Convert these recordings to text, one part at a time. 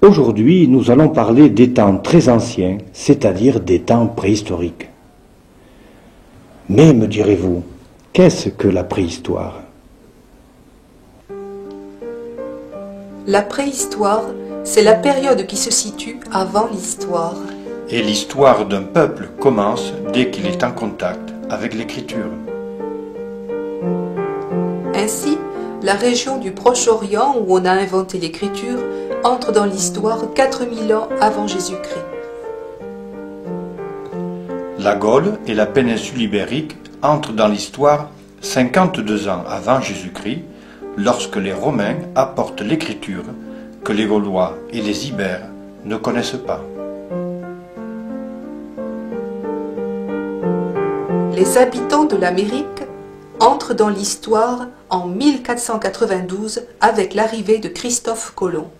Aujourd'hui, nous allons parler des temps très anciens, c'est-à-dire des temps préhistoriques. Mais, me direz-vous, qu'est-ce que la préhistoire? La préhistoire, c'est la période qui se situe avant l'histoire. Et l'histoire d'un peuple commence dès qu'il est en contact avec l'écriture. Ainsi, la région du Proche-Orient où on a inventé l'écriture entre dans l'histoire 4000 ans avant Jésus-Christ. La Gaule et la péninsule ibérique entrent dans l'histoire 52 ans avant Jésus-Christ, lorsque les Romains apportent l'écriture que les Gaulois et les Ibères ne connaissent pas. Les habitants de l'Amérique entrent dans l'histoire en 1492 avec l'arrivée de Christophe Colomb.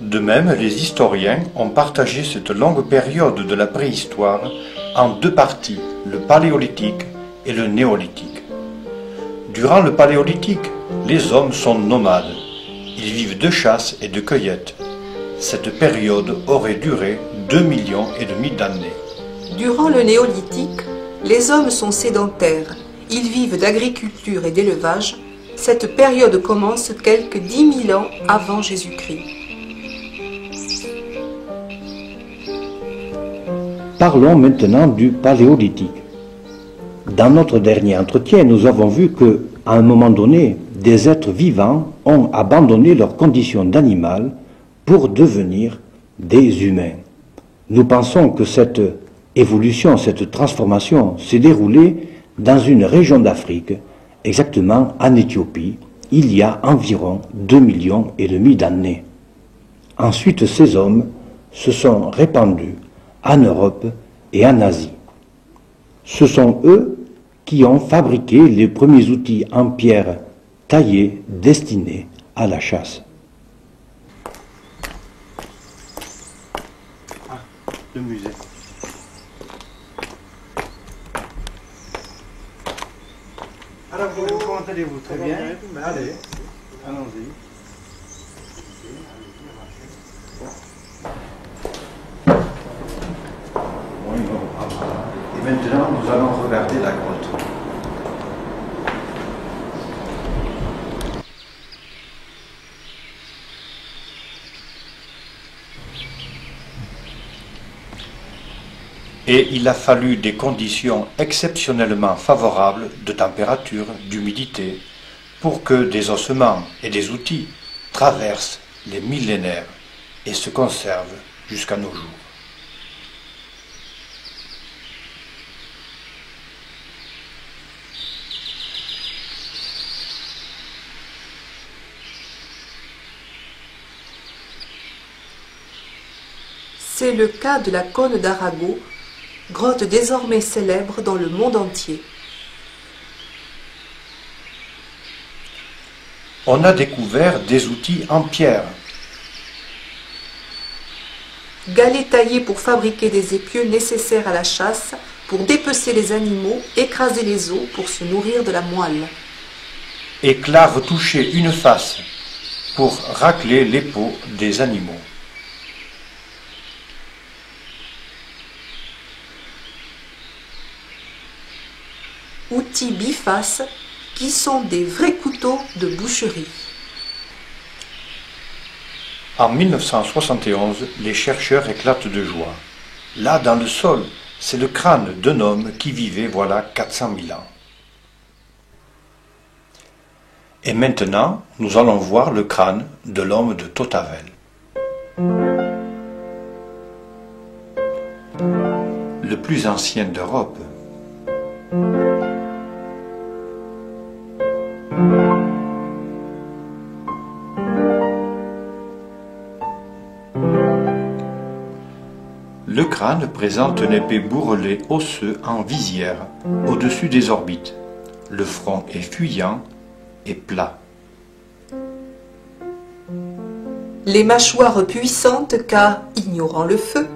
De même, les historiens ont partagé cette longue période de la préhistoire en deux parties, le paléolithique et le néolithique. Durant le paléolithique, les hommes sont nomades. Ils vivent de chasse et de cueillette. Cette période aurait duré 2,5 millions d'années. Durant le néolithique, les hommes sont sédentaires. Ils vivent d'agriculture et d'élevage. Cette période commence quelques 10 000 ans avant Jésus-Christ. Parlons maintenant du paléolithique. Dans notre dernier entretien, nous avons vu que, à un moment donné, des êtres vivants ont abandonné leurs conditions d'animal pour devenir des humains. Nous pensons que cette évolution, cette transformation s'est déroulée dans une région d'Afrique, exactement en Éthiopie, il y a environ 2,5 millions d'années. Ensuite, ces hommes se sont répandus en Europe et en Asie. Ce sont eux qui ont fabriqué les premiers outils en pierre taillés destinés à la chasse. Le musée. Alors, comment allez-vous? Très bien. Allez, allons-y. Et maintenant, nous allons regarder la grotte. Et il a fallu des conditions exceptionnellement favorables de température, d'humidité, pour que des ossements et des outils traversent les millénaires et se conservent jusqu'à nos jours. C'est le cas de la cône d'Arago, grotte désormais célèbre dans le monde entier. On a découvert des outils en pierre. Galets taillés pour fabriquer des épieux nécessaires à la chasse, pour dépecer les animaux, écraser les os pour se nourrir de la moelle. Éclat retouché une face pour racler les peaux des animaux. Outils bifaces qui sont des vrais couteaux de boucherie. En 1971, les chercheurs éclatent de joie. Là, dans le sol, c'est le crâne d'un homme qui vivait voilà 400 000 ans. Et maintenant, nous allons voir le crâne de l'homme de Totavel. Le plus ancien d'Europe. Le crâne présente un épais bourrelet osseux en visière au-dessus des orbites. Le front est fuyant et plat. Les mâchoires puissantes car, ignorant le feu,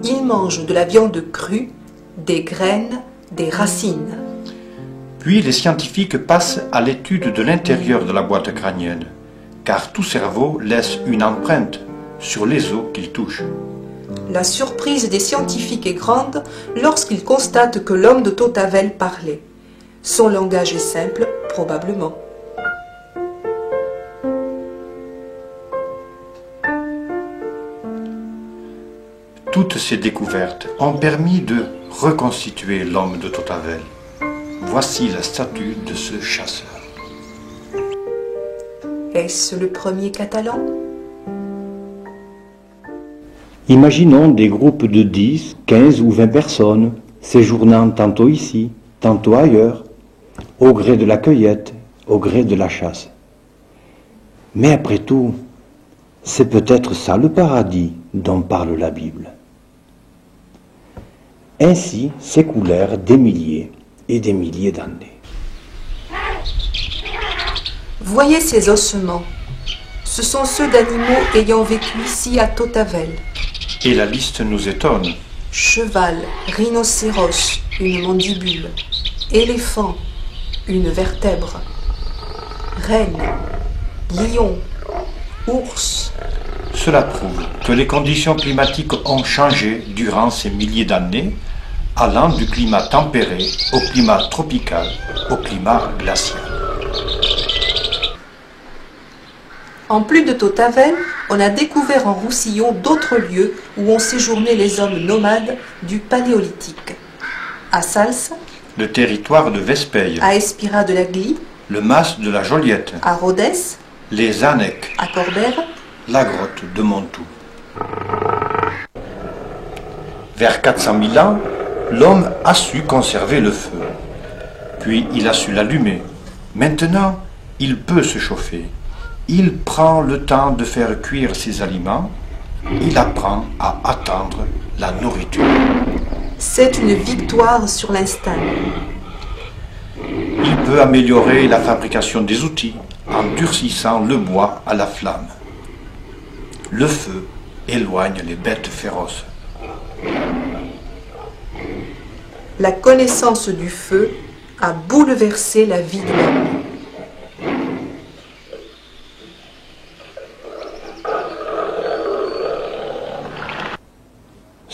ils mangent de la viande crue, des graines, des racines. Puis les scientifiques passent à l'étude de l'intérieur de la boîte crânienne, car tout cerveau laisse une empreinte sur les os qu'il touche. La surprise des scientifiques est grande lorsqu'ils constatent que l'homme de Tautavel parlait. Son langage est simple, probablement. Toutes ces découvertes ont permis de reconstituer l'homme de Tautavel. Voici la statue de ce chasseur. Est-ce le premier catalan? Imaginons des groupes de 10, 15 ou 20 personnes, séjournant tantôt ici, tantôt ailleurs, au gré de la cueillette, au gré de la chasse. Mais après tout, c'est peut-être ça le paradis dont parle la Bible. Ainsi s'écoulèrent des milliers et des milliers d'années. Voyez ces ossements. Ce sont ceux d'animaux ayant vécu ici à Tautavel. Et la liste nous étonne. Cheval, rhinocéros, une mandibule. Éléphant, une vertèbre. Reine, lion, ours. Cela prouve que les conditions climatiques ont changé durant ces milliers d'années, allant du climat tempéré au climat tropical, au climat glacial. En plus de Tautavel, on a découvert en Roussillon d'autres lieux où ont séjourné les hommes nomades du Paléolithique. À Sals, Le territoire de Vespeille, à Espira de la Glie, le mas de la Joliette, à Rodez, les Annecs, à Corbère, la grotte de Montou. Vers 400 000 ans, l'homme a su conserver le feu. Puis il a su l'allumer. Maintenant, il peut se chauffer. Il prend le temps de faire cuire ses aliments. Il apprend à attendre la nourriture. c'est une victoire sur l'instinct. Il peut améliorer la fabrication des outils en durcissant le bois à la flamme. Le feu éloigne les bêtes féroces. La connaissance du feu a bouleversé la vie de l'homme.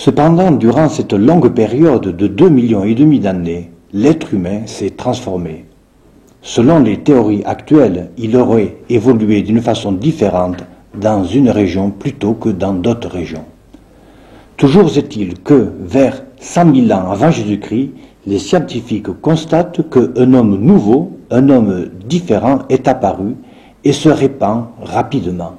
Cependant, durant cette longue période de 2,5 millions d'années, l'être humain s'est transformé. Selon les théories actuelles, il aurait évolué d'une façon différente dans une région plutôt que dans d'autres régions. Toujours est-il que, vers 100 000 ans avant Jésus-Christ, les scientifiques constatent qu'un homme nouveau, un homme différent est apparu et se répand rapidement.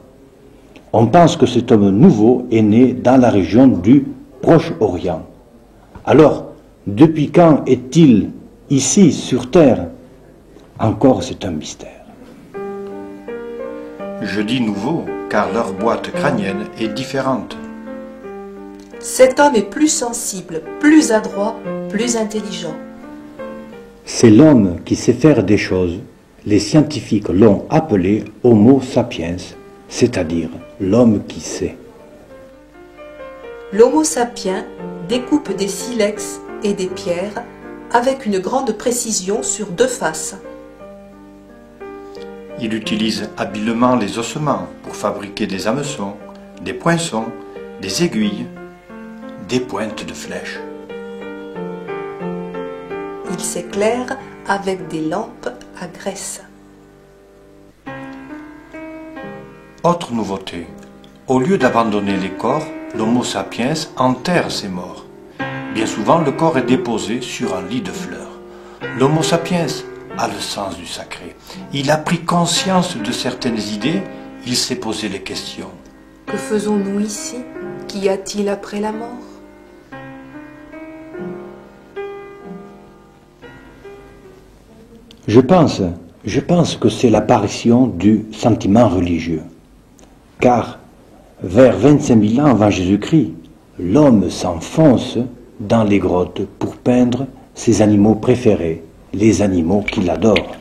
On pense que cet homme nouveau est né dans la région du Proche-Orient. Alors, depuis quand est-il ici sur Terre? Encore c'est un mystère. Je dis nouveau, car leur boîte crânienne est différente. Cet homme est plus sensible, plus adroit, plus intelligent. C'est l'homme qui sait faire des choses. Les scientifiques l'ont appelé Homo sapiens, c'est-à-dire l'homme qui sait. L'Homo sapiens découpe des silex et des pierres avec une grande précision sur deux faces. Il utilise habilement les ossements pour fabriquer des hameçons, des poinçons, des aiguilles, des pointes de flèches. Il s'éclaire avec des lampes à graisse. Autre nouveauté, au lieu d'abandonner les corps, l'Homo sapiens enterre ses morts. Bien souvent, le corps est déposé sur un lit de fleurs. L'Homo sapiens a le sens du sacré. Il a pris conscience de certaines idées, il s'est posé les questions. Que faisons-nous ici? Qu'y a-t-il après la mort? Je pense que c'est l'apparition du sentiment religieux. Car, vers 25 000 ans avant Jésus-Christ, l'homme s'enfonce dans les grottes pour peindre ses animaux préférés, les animaux qu'il adore.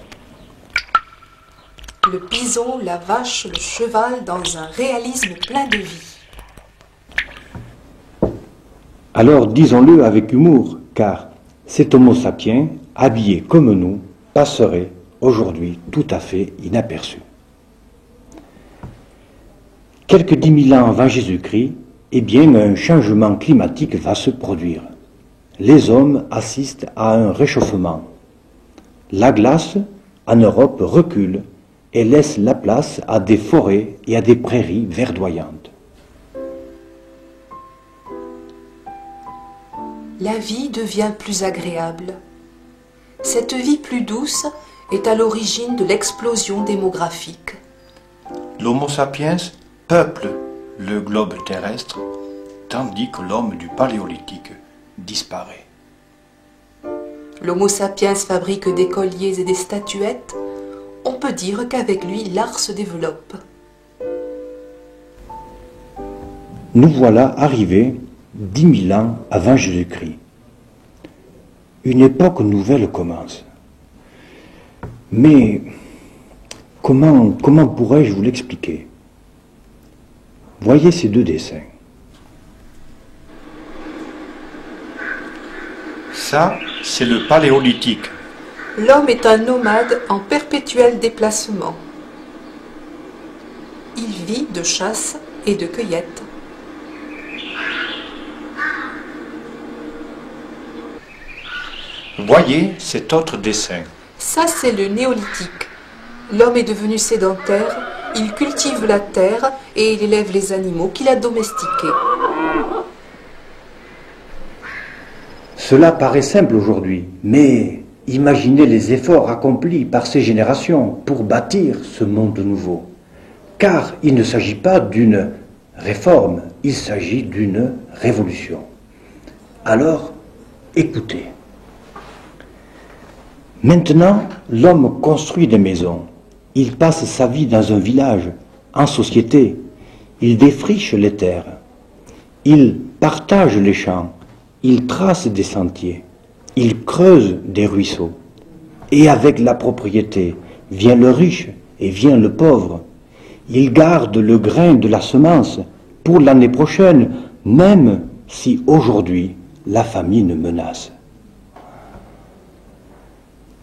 Le bison, la vache, le cheval dans un réalisme plein de vie. Alors disons-le avec humour, car cet Homo sapiens, habillé comme nous, passerait aujourd'hui tout à fait inaperçu. quelques 10 000 ans avant Jésus-Christ, eh bien, un changement climatique va se produire. Les hommes assistent à un réchauffement. La glace, en Europe, recule et laisse la place à des forêts et à des prairies verdoyantes. La vie devient plus agréable. Cette vie plus douce est à l'origine de l'explosion démographique. L'Homo sapiens peuple le globe terrestre, tandis que l'homme du Paléolithique disparaît. L'Homo sapiens fabrique des colliers et des statuettes. On peut dire qu'avec lui, l'art se développe. Nous voilà arrivés 10 000 ans avant Jésus-Christ. Une époque nouvelle commence. Mais comment pourrais-je vous l'expliquer? Voyez ces deux dessins. Ça, c'est le Paléolithique. L'homme est un nomade en perpétuel déplacement. Il vit de chasse et de cueillette. Voyez cet autre dessin. Ça, c'est le néolithique. L'homme est devenu sédentaire, il cultive la terre et il élève les animaux qu'il a domestiqués. Cela paraît simple aujourd'hui, mais imaginez les efforts accomplis par ces générations pour bâtir ce monde nouveau. Car il ne s'agit pas d'une réforme, il s'agit d'une révolution. Alors, écoutez. Maintenant, l'homme construit des maisons. Il passe sa vie dans un village, en société. Il défriche les terres. Il partage les champs. Il trace des sentiers. Il creuse des ruisseaux. Et avec la propriété, vient le riche et vient le pauvre. Il garde le grain de la semence pour l'année prochaine, même si aujourd'hui la famine menace.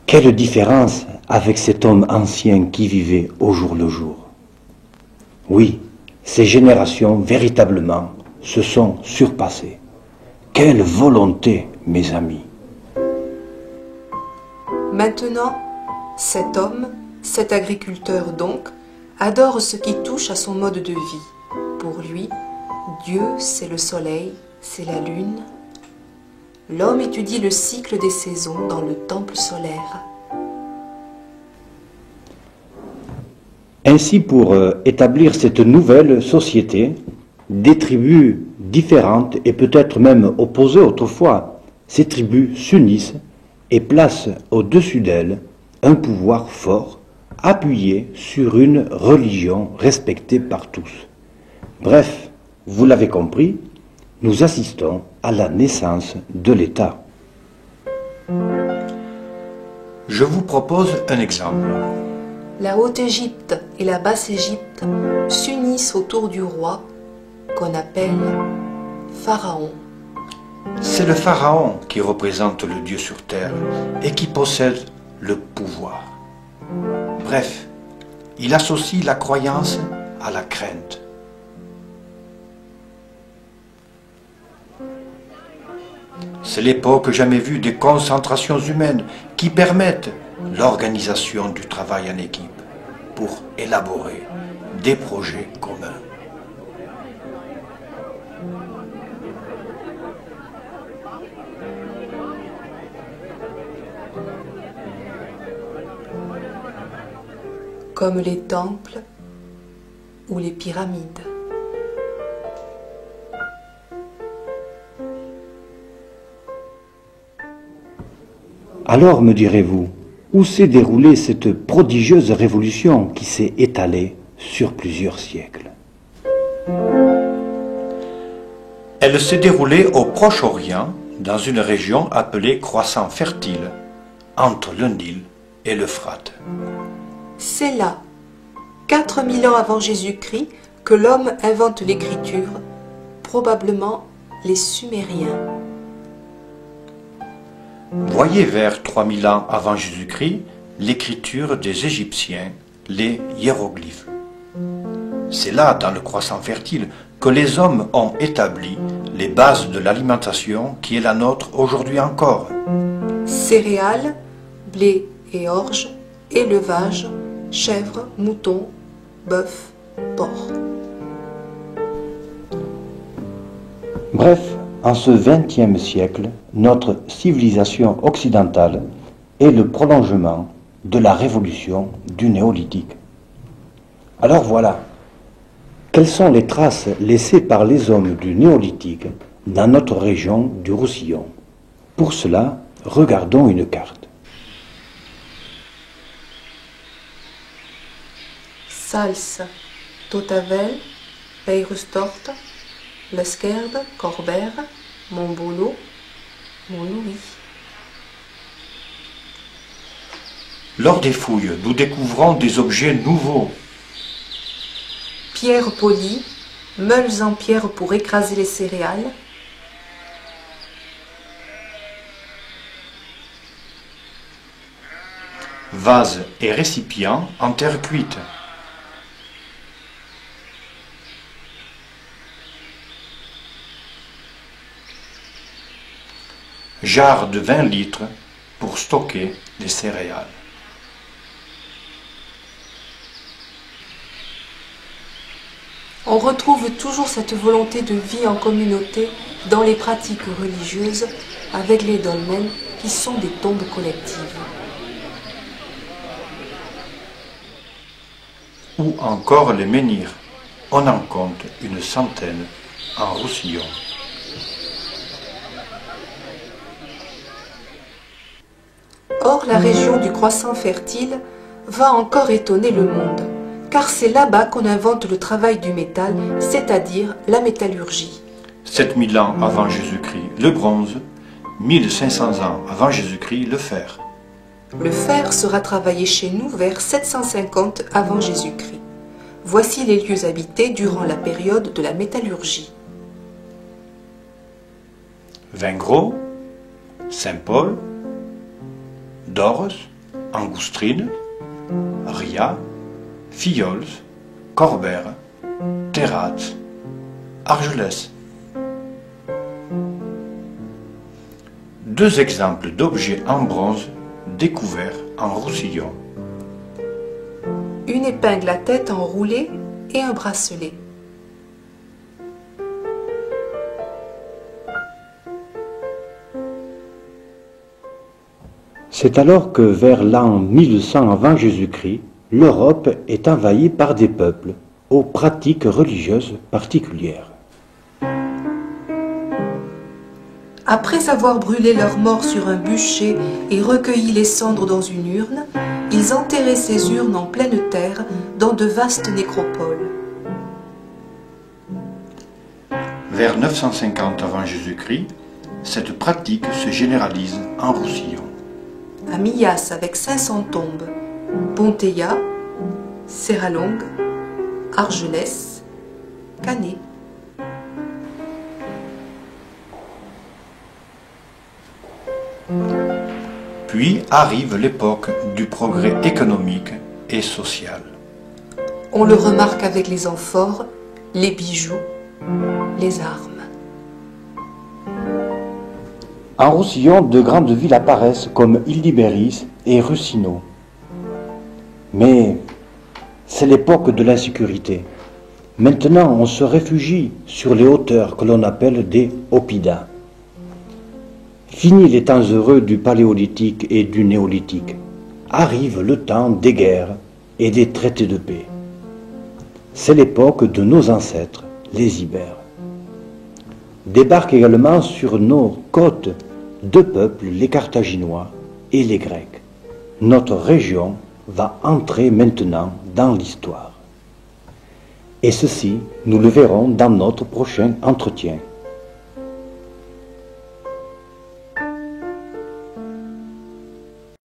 Quelle différence avec cet homme ancien qui vivait au jour le jour. Oui, ces générations, véritablement, se sont surpassées. Quelle volonté, mes amis! Maintenant, cet homme, cet agriculteur donc, adore ce qui touche à son mode de vie. Pour lui, Dieu, c'est le soleil, c'est la lune. L'homme étudie le cycle des saisons dans le temple solaire. Ainsi, pour établir cette nouvelle société, des tribus différentes et peut-être même opposées autrefois, ces tribus s'unissent et placent au-dessus d'elles un pouvoir fort, appuyé sur une religion respectée par tous. Bref, vous l'avez compris, nous assistons à la naissance de l'État. Je vous propose un exemple. La Haute-Égypte et la Basse-Égypte s'unissent autour du roi qu'on appelle Pharaon. C'est le pharaon qui représente le Dieu sur terre et qui possède le pouvoir. Bref, il associe la croyance à la crainte. C'est l'époque jamais vue des concentrations humaines qui permettent l'organisation du travail en équipe pour élaborer des projets communs. Comme les temples ou les pyramides. Alors, me direz-vous, où s'est déroulée cette prodigieuse révolution qui s'est étalée sur plusieurs siècles? Elle s'est déroulée au Proche-Orient, dans une région appelée Croissant Fertile, entre le Nil et l'Euphrate. C'est là, 4000 ans avant Jésus-Christ, que l'homme invente l'écriture, probablement les Sumériens. Voyez vers 3000 ans avant Jésus-Christ l'écriture des Égyptiens, les hiéroglyphes. C'est là, dans le croissant fertile, que les hommes ont établi les bases de l'alimentation qui est la nôtre aujourd'hui encore. Céréales, blé et orge, élevage, chèvres, moutons, bœufs, porcs. Bref, en ce XXe siècle, notre civilisation occidentale est le prolongement de la révolution du néolithique. Alors voilà, quelles sont les traces laissées par les hommes du néolithique dans notre région du Roussillon? Pour cela, regardons une carte. Sals, Totavel, Peyrustort, Leskerde, Corbert, Montbolo, Montlouis. Lors des fouilles, nous découvrons des objets nouveaux. Pierres polies, meules en pierre pour écraser les céréales. Vases et récipients en terre cuite. Jarres de 20 litres pour stocker les céréales. On retrouve toujours cette volonté de vie en communauté dans les pratiques religieuses avec les dolmens qui sont des tombes collectives. Ou encore les menhirs. On en compte une centaine en Roussillon. Or, la région du croissant fertile va encore étonner le monde, car c'est là-bas qu'on invente le travail du métal, c'est-à-dire la métallurgie. 7000 ans avant Jésus-Christ, le bronze, 1500 ans avant Jésus-Christ, le fer. Le fer sera travaillé chez nous vers 750 avant Jésus-Christ. Voici les lieux habités durant la période de la métallurgie. Vingros, Saint-Paul, Doros, Angoustrine, Ria, Fillols, Corbert, Terrat, Argelès. Deux exemples d'objets en bronze découverts en Roussillon. Une épingle à tête enroulée et un bracelet. C'est alors que vers l'an 1100 avant Jésus-Christ, l'Europe est envahie par des peuples aux pratiques religieuses particulières. Après avoir brûlé leurs morts sur un bûcher et recueilli les cendres dans une urne, ils enterraient ces urnes en pleine terre dans de vastes nécropoles. Vers 950 avant Jésus-Christ, cette pratique se généralise en Roussillon. À Millas avec 500 tombes, Ponteilla, Serralongue, Argelès, Canet. Puis arrive l'époque du progrès économique et social. On le remarque avec les amphores, les bijoux, les armes. En Roussillon, de grandes villes apparaissent comme Île-d'Ibéris et Russino. Mais c'est l'époque de l'insécurité. Maintenant, on se réfugie sur les hauteurs que l'on appelle des Oppidas. Fini les temps heureux du paléolithique et du néolithique. Arrive le temps des guerres et des traités de paix. C'est l'époque de nos ancêtres, les Ibères. Débarquent également sur nos côtes deux peuples, les Carthaginois et les Grecs. Notre région va entrer maintenant dans l'histoire. Et ceci, nous le verrons dans notre prochain entretien.